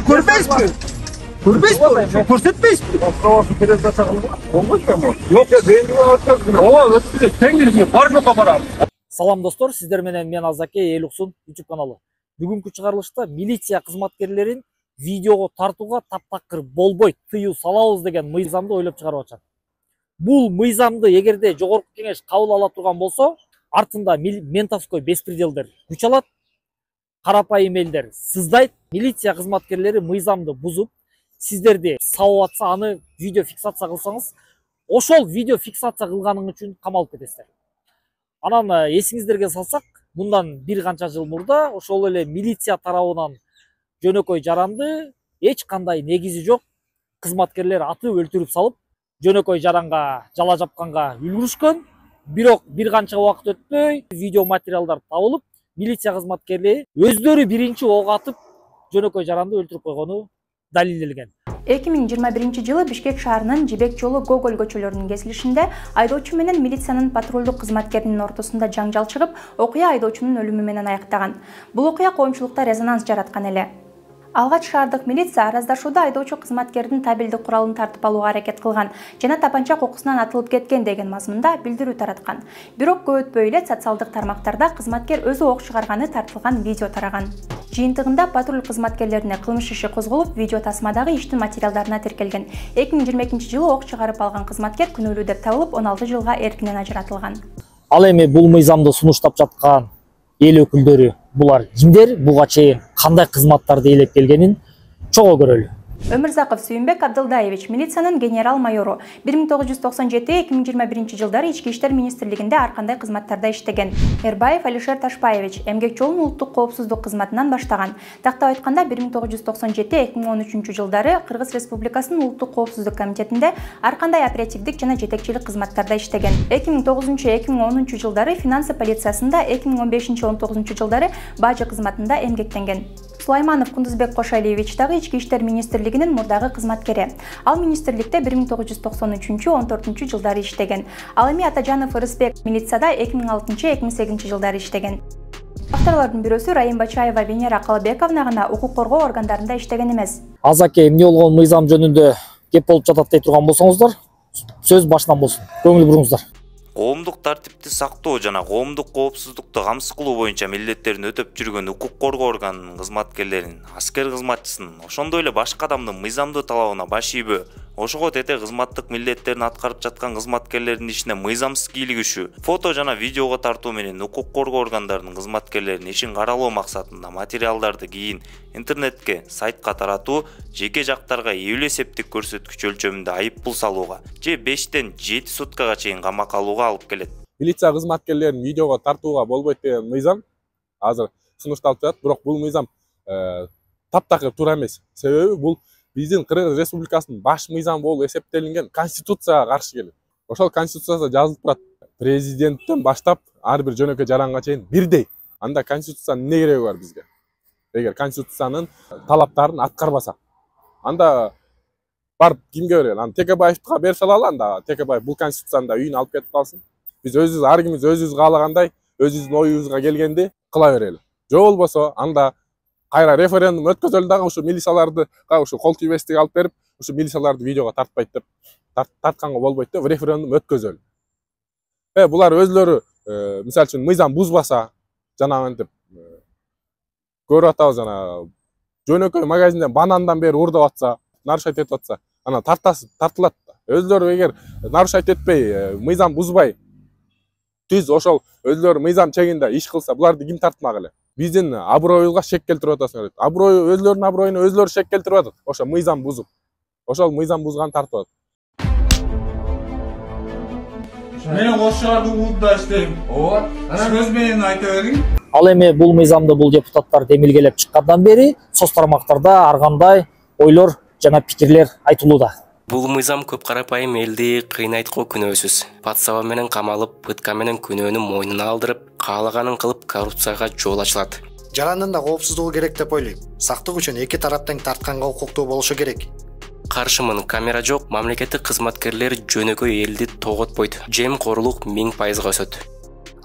Görmezsin. Görmezsin. Көрсетпейсің. Салам достор, сиздер менен мен Азаке Элуксун YouTube каналы. Бүгүнкү чыгарылышта милиция кызматкерлерин видеого тартууга таптакыр болбойт, тыюу салабыз деген мыйзамды ойлоп чыгарып атышат. Бул мыйзамды эгерде жогорку кеңеш кабыл ала турган болсо, артында ментовской беспределдер күч алат, карапайым элдер сыздайт. Милиция кызматкерлери мыйзамды бузуп, сиздерди сабап атса, аны видео фиксация кылсаңыз, ошол видео фиксация кылганың үчүн камалып кетесиздер. Анан эсиңиздерге салсак, мындан бир канча жыл мурда ошол эле милиция тарабынан жөнөкөй жаранды эч кандай негизи жок кызматкерлер атып өлтүрүп салып, жөнөкөй жаранга жала жапканга үлгүрүшкөн. Бирок бир канча убакыт өтпөй видео материалдар табылып, милиция кызматкерлери өздөрү биринчи ок атып жөнөкөй жаранды өлтүрүп койгону далилделген. 2021 жылы Бишкек шаарынын Жибек жолу Гоголь көчөлөрүнүн кесилишинде айдоочу менен милициянын патрулдук кызматкеринин ортосунда жаңжал чыгып, окуя айдоочунун өлүмү менен аяктаган. Бул окуя коомчулукта резонанс жараткан эле. Алгач шаардык милиция араздашууда айдоочу кызматкердин табелдик куралын тартып алууга аракет кылган жана тапанча кокусунан атылып кеткен деген мазмунда билдирүү тараткан. Бирок көп өтпөй эле социалдык тармактарда кызматкер өзү ок чыгарганы тартылган видео тараган. Жыйынтыгында патруль кызматкерлерине кылмыш иши козголуп, видео тасмадагы иштин материалдарына тиркелген. 2022 жылы ок чыгарып алган кызматкер күнөөлүү деп табылып, 16 жылга эркинен ажыратылган. Ал эми бул мыйзамды сунуштап жаткан эл өкүлдөрү булар кимдер, буга чейин кандай кызматтарды ээлеп келгенин чогуу көрөлү. Өмүрзаков Сүйүнбек Абдылдаевич милициянын генерал-майору. 1997-2021 жылдары Ички иштер министрлигинде ар кандай кызматтарда иштеген. Эрбаев Алишер Ташпаевич эмгек жолун улуттук коопсуздук кызматынан баштаган. Тактап айтканда 1997-2013 жылдары Кыргыз Республикасынын улуттук коопсуздук комитетинде ар кандай оперативдик жана жетекчилик кызматтарда иштеген. 2009-2010 жылдары финансы полициясында, 2015-19 жылдары бажы кызматында эмгектенген. Сулайманов Кундузбек Кошалиевич дагы Ички иштер министрлигинин мурдагы кызматкери. Ал министрликте 1993-14 жылдары иштеген. Ал эми Атажанов Ырысбек милицияда 2006-2008 жылдары иштеген. Авторлордун бирөөсү Райым Бачаева Венера Калыбековна гана укук коргоо органдарында иштеген эмес. Азаке, эмне болгон мыйзам жөнүндө кеп болуп жатат дей турган болсоңуздар, сөз башынан болсун. Көңүл буруңуздар. Коомдук тартипти сактоо жана коомдук коопсуздукту камсыз кылуу боюнча милдеттерин өтөп жүргөн укук коргоо органынын кызматкерлерин, аскер кызматчысын, ошондой эле башка адамдын мыйзамдуу талабына баш ийбөө, ошого тете кызматтык милдеттерин аткарып жаткан кызматкерлердин ишине мыйзамсыз кийлигишүү, фото жана видеого тартуу менен укук коргоо органдарынын кызматкерлеринин ишин каралоо максатында материалдарды кийин интернетке, сайтка таратуу, жеке жактарга элүү эсептик көрсөткүч өлчөмүндө айып пул салууга же 5-тен 7 суткага чейин камакка алууга алып келет. Милиция кызматкерлерин видеого тартууга болбойт деген мыйзам азыр сунушталып жатат, бирок бул мыйзам таптакыр туура эмес. Себеби бул биздин Кыргыз Республикасынын баш мыйзамы болуп эсептелинген Конституцияга каршы келет. Ошол Конституцияда жазылып турат. Президенттен баштап ар бир жөнөкөй жаранга чейин бирдей. Анда Конституциянын эмне кереги бар бизге? Эгер Конституциянын талаптарын аткарбаса, анда барып кимге берели? Аны Текебаевга бере салалы, анда Текебаев бул Конституцияны үйүнө алып кетип калсын. Биз өзүбүз ар кимибиз өзүбүз каалагандай, өзүбүздүн оюбузга келгенди кыла берели. Же болбосо анда кайра референдум өткөзөлү дагы ушу милицияларды, ушу кол тийбестик алып берип, ушу милицияларды видеого тартпайт деп, тартканга болбойт деп референдум өткөзөлү. Булар өзлөрү, мисалы үчүн мыйзам бузбаса, жана антип көрүп атабыз, жана жөнөкөй магазинден банандан бери урдап атса, нарушать этип атса, ана тартылат. Өзлөрү эгер нарушать этпей, мыйзам бузбай, түз ошол өзлөрү мыйзам чегинде иш кылса, буларды ким тартмак эле? Биздин аброюбузга шек келтирип атасыңар. Аброю өзлөрүнүн аброюна өзлөрү шек келтирип атат. Ошо мыйзам бузуп. Ошол мыйзам бузган тартып атат. Мен ок шаарды ууда иштейм. Ооба. Сөз менен айта бериң. Ал эми бул мыйзамды бул депутаттар демилгелеп чыккандан бери соц тармактарда ар кандай ойлор жана пикирлер айтылууда. Бул мыйзам көп карапайым элди кыйнайт го күнөөсүз. Подстава менен камалып, пытка менен күнөөнү мойнуна алдырып, каалаганын кылып коррупцияга жол ачылат. Жарандын да коопсуздугу керек деп ойлойм. Сактык үчүн эки тарап тең тартканга укуктуу болушу керек. Каршымын, камера жок, мамлекеттик кызматкерлер жөнөкөй элди тоготпойт. Жемкорлук 1000% өсөт.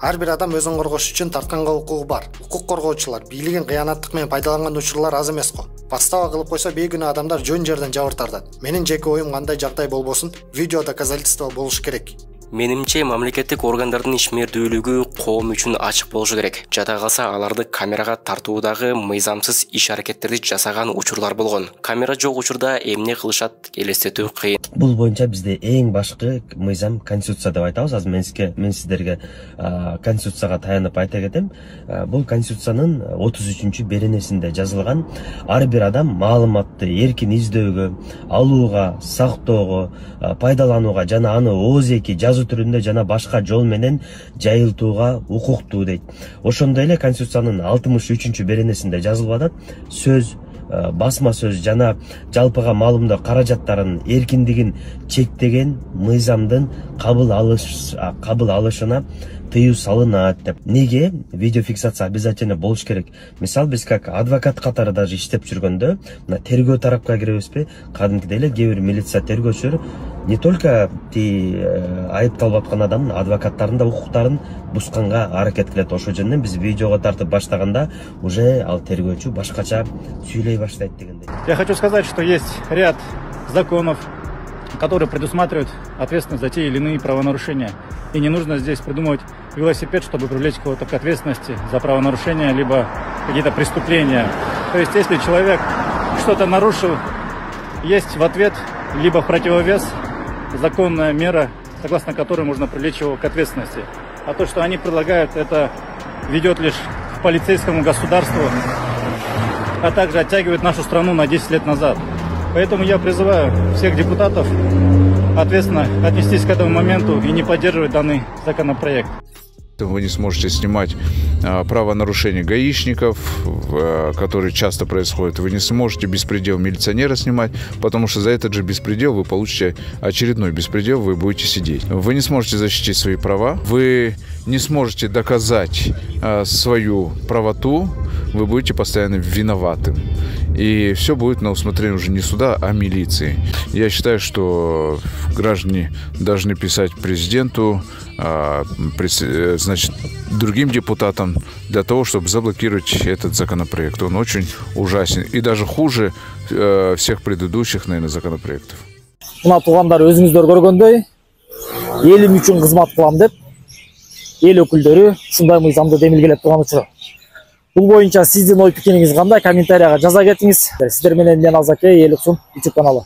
Ар бир адам өзүн коргош үчүн тартканга укугу бар. Укук коргоочулар бийлигин кыянаттык менен пайдаланган учурлар аз эмес го. Подстава кылып койсо бейгүнөө адамдар жөн жерден жабыр тартат. Менин жеке оюм кандай жагдай болбосун, видео доказательство болуш керек. Менимче мамлекеттик органдардын ишмердүүлүгү коом үчүн ачык болушу керек. Жада калса аларды камерага тартуудагы мыйзамсыз иш аракеттерди жасаган учурлар болгон. Камера жок учурда эмне кылышат элестетүү кыйын. Бул боюнча бизде эң башкы мыйзам конституция деп айтабыз. Азыр мен сиздерге конституцияга таянып айта кетем. Бул конституциянын 33-чү беренесинде жазылган ар бир адам маалыматты эркин издөөгө, алууга, сактоого, пайдаланууга жана аны оозеки жазуу түрүндө жана башка жол менен жайылтууга укуктуу дейт. Ошондой эле конституциянын 63-чү беренесинде жазылып атат, сөз, басма сөз жана жалпыга маалымдоо каражаттарынын эркиндигин чектеген мыйзамдын кабыл алышына тыюу салынат деп. Неге видеофиксация обязательно болуш керек? Мисалы биз как адвокат катары даже иштеп жүргөндө, мына тергөө тарапка киребизби? Кадимкидей эле кээ бир милиция тергөөчүлөр не только айыпталып аткан адамдын адвокаттардын да укуктарын бусканга аракет кылат. Ошол жөнүнөн биз видеого тартып баштаганда уже ал тергөөчү башкача сүйлөй баштайт дегендей. Я хочу сказать, что есть ряд законов, которые предусматривают ответственность за те или иные правонарушения. И не нужно здесь придумывать велосипед, чтобы привлечь кого-то к ответственности за правонарушения, либо какие-то преступления. То есть, если человек что-то нарушил, есть в ответ, либо в противовес законная мера, согласно которой можно привлечь его к ответственности. А то, что они предлагают, это ведет лишь к полицейскому государству, а также оттягивает нашу страну на 10 лет назад. Поэтому я призываю всех депутатов ответственно отнестись к этому моменту и не поддерживать данный законопроект. Вы не сможете снимать правонарушения гаишников, которые часто происходят. Вы не сможете беспредел милиционера снимать, потому что за этот же беспредел вы получите очередной беспредел, вы будете сидеть. Вы не сможете защитить свои права, вы не сможете доказать свою правоту, вы будете постоянно виноватым. И все будет на усмотрение уже не суда, а милиции. Я считаю, что граждане должны писать президенту, значит, другим депутатам для того, чтобы заблокировать этот законопроект. Он очень ужасен и даже хуже всех предыдущих, наверное, законопроектов. Мына туугандар өзүңүздөр көргөндөй, элим үчүн кызмат кылам деп эл өкүлдөрү ушундай мыйзамды демилгелеп турган учуру. Бул боюнча сиздин ой пикириңиз кандай? Комментарияга жаза кетиңиз. Сиздер менен мен Азаке, Элуксун YouTube каналы.